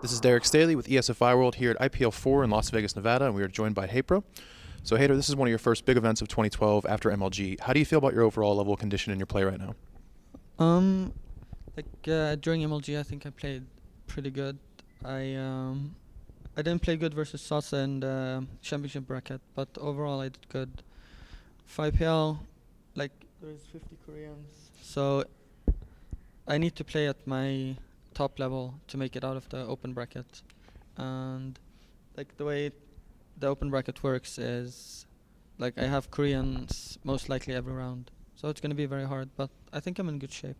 This is Derek Staley with ESFI World here at IPL4 in Las Vegas, Nevada, and we are joined by HayprO. So, Hayder, this is one of your first big events of 2012 after MLG. How do you feel about your overall level of condition in your play right now? During MLG, I think I played pretty good. I didn't play good versus Salsa in the championship bracket, but overall I did good. For IPL, there's 50 Koreans, so I need to play at my top level to make it out of the open bracket. And the way the open bracket works is I have Koreans most likely every round, so it's going to be very hard, but I think I'm in good shape.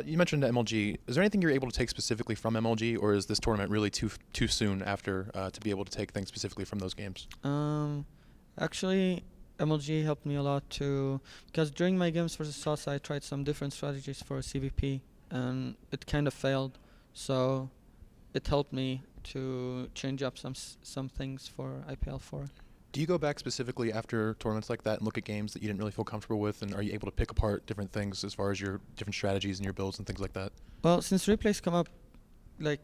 You mentioned MLG. Is there anything you're able to take specifically from MLG, or is this tournament really too soon after to be able to take things specifically from those games? Actually, MLG helped me a lot too, because during my games versus Salsa, I tried some different strategies for CVP, and it kind of failed. So it helped me to change up some things for IPL4. Do you go back specifically after tournaments like that and look at games that you didn't really feel comfortable with, and are you able to pick apart different things as far as your different strategies and your builds and things like that? Well, since replays come up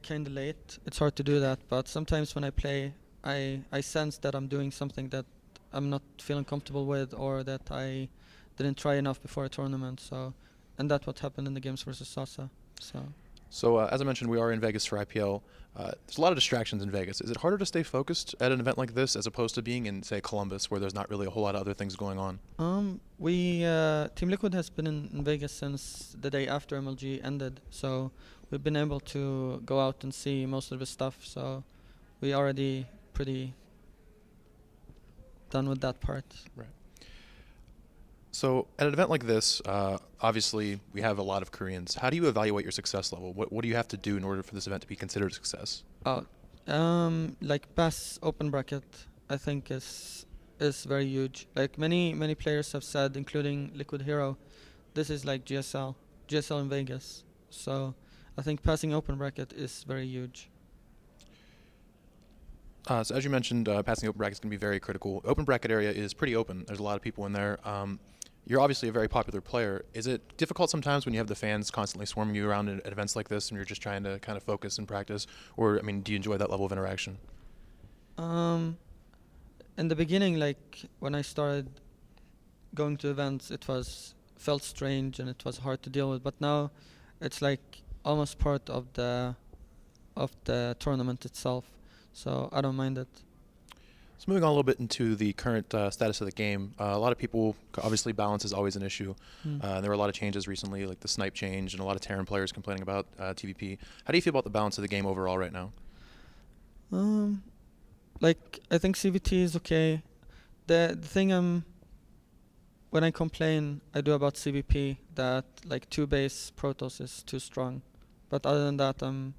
kind of late, it's hard to do that, but sometimes when I play, I sense that I'm doing something that I'm not feeling comfortable with, or that I didn't try enough before a tournament. And that's what happened in the games versus Salsa. So as I mentioned, we are in Vegas for IPL. There's a lot of distractions in Vegas. Is it harder to stay focused at an event like this as opposed to being in, say, Columbus, where there's not really a whole lot of other things going on? Team Liquid has been in Vegas since the day after MLG ended, so we've been able to go out and see most of the stuff. So we already pretty done with that part. Right. So at an event like this, obviously we have a lot of Koreans. How do you evaluate your success level? What do you have to do in order for this event to be considered a success? Pass open bracket, I think is very huge. Many players have said, including Liquid Hero, this is like GSL in Vegas. So I think passing open bracket is very huge. So as you mentioned, passing open bracket is going to be very critical. Open bracket area is pretty open. There's a lot of people in there. You're obviously a very popular player. Is it difficult sometimes when you have the fans constantly swarming you around at events like this and you're just trying to kind of focus and practice? Or, do you enjoy that level of interaction? In the beginning, when I started going to events, felt strange and it was hard to deal with. But now it's almost part of the tournament itself. So I don't mind it. So moving on a little bit into the current status of the game, a lot of people, obviously balance is always an issue. There were a lot of changes recently, like the snipe change, and a lot of Terran players complaining about TVP. How do you feel about the balance of the game overall right now? I think CVT is okay. The thing when I complain, I do about CVP that 2-base Protoss is too strong. But other than that, I'm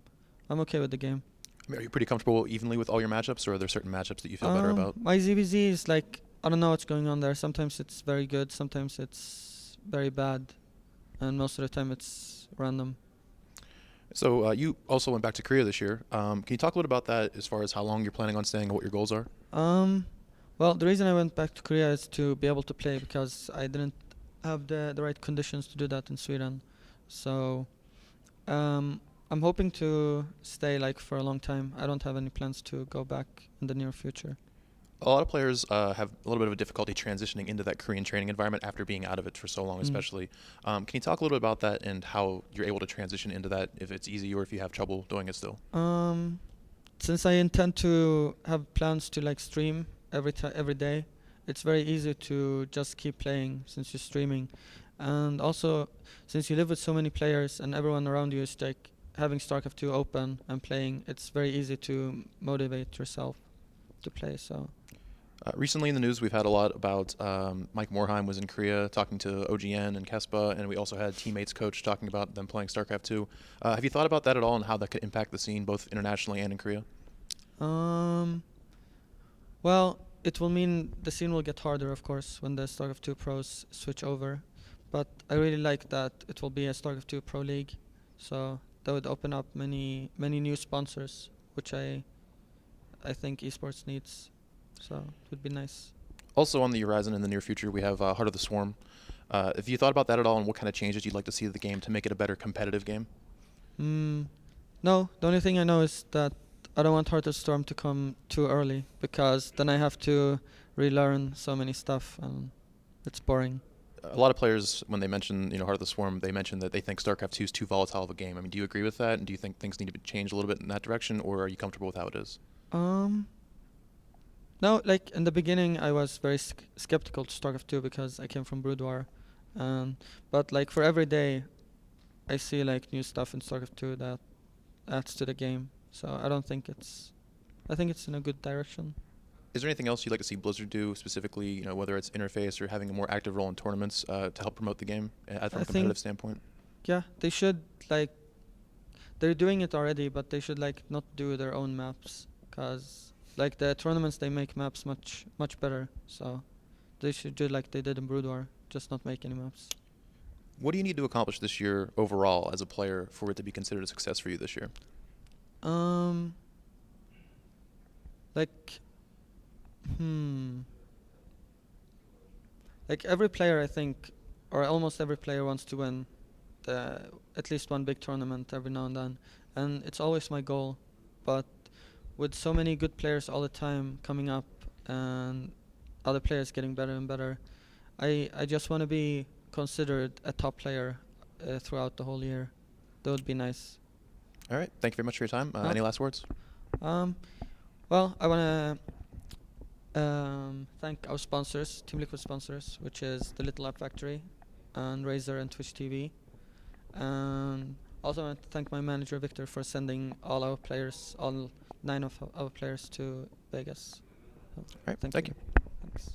okay with the game. Are you pretty comfortable evenly with all your matchups, or are there certain matchups that you feel better about? My ZVZ is I don't know what's going on there. Sometimes it's very good, sometimes it's very bad, and most of the time it's random. So you also went back to Korea this year. Can you talk a little about that as far as how long you're planning on staying and what your goals are? Well, the reason I went back to Korea is to be able to play, because I didn't have the right conditions to do that in Sweden. So I'm hoping to stay for a long time. I don't have any plans to go back in the near future. A lot of players have a little bit of a difficulty transitioning into that Korean training environment after being out of it for so long, especially. Can you talk a little bit about that and how you're able to transition into that, if it's easy or if you have trouble doing it still? Since I intend to have plans to stream every day, it's very easy to just keep playing since you're streaming. And also, since you live with so many players and everyone around you is having StarCraft 2 open and playing, it's very easy to motivate yourself to play. So recently in the news, we've had a lot about Mike Morheim was in Korea talking to OGN and Kespa, and we also had Teammates coach talking about them playing StarCraft 2. Have you thought about that at all and how that could impact the scene both internationally and in Korea? Well, it will mean the scene will get harder, of course, when the StarCraft 2 pros switch over. But I really like that it will be a StarCraft 2 Pro League. So that would open up many new sponsors, which I think esports needs. So it would be nice. Also on the horizon in the near future, we have Heart of the Swarm. Have you thought about that at all, and what kind of changes you'd like to see to the game to make it a better competitive game? No, the only thing I know is that I don't want Heart of the Storm to come too early, because then I have to relearn so many stuff and it's boring. A lot of players, when they mention Heart of the Swarm, they mention that they think StarCraft 2 is too volatile of a game. I mean, do you agree with that? And do you think things need to change a little bit in that direction, or are you comfortable with how it is? Um, no, like in the beginning, I was very skeptical to StarCraft 2 because I came from Boudoir, and but like for every day, I see like new stuff in StarCraft 2 that adds to the game. So I don't think it's. I think it's in a good direction. Is there anything else you'd like to see Blizzard do specifically, whether it's interface or having a more active role in tournaments to help promote the game from I a competitive think standpoint? yeah, they should like. They're doing it already, but they should like not do their own maps, cause like the tournaments they make maps much better. So they should do like they did in Boudoir, just not make any maps. What do you need to accomplish this year overall as a player for it to be considered a success for you this year? Um, like, hmm, like every player I think, or almost every player wants to win the at least one big tournament every now and then, and it's always my goal. But with so many good players all the time coming up and other players getting better and better, I just want to be considered a top player throughout the whole year. That would be nice. All right. Thank you very much for your time. Any last words? Um, well, I want to thank our sponsors, Team Liquid sponsors, which is the Little App Factory, and Razer and Twitch TV. And also I want to thank my manager Victor for sending all our players, all 9 of our players, to Vegas. So All right. Thank you. Thanks.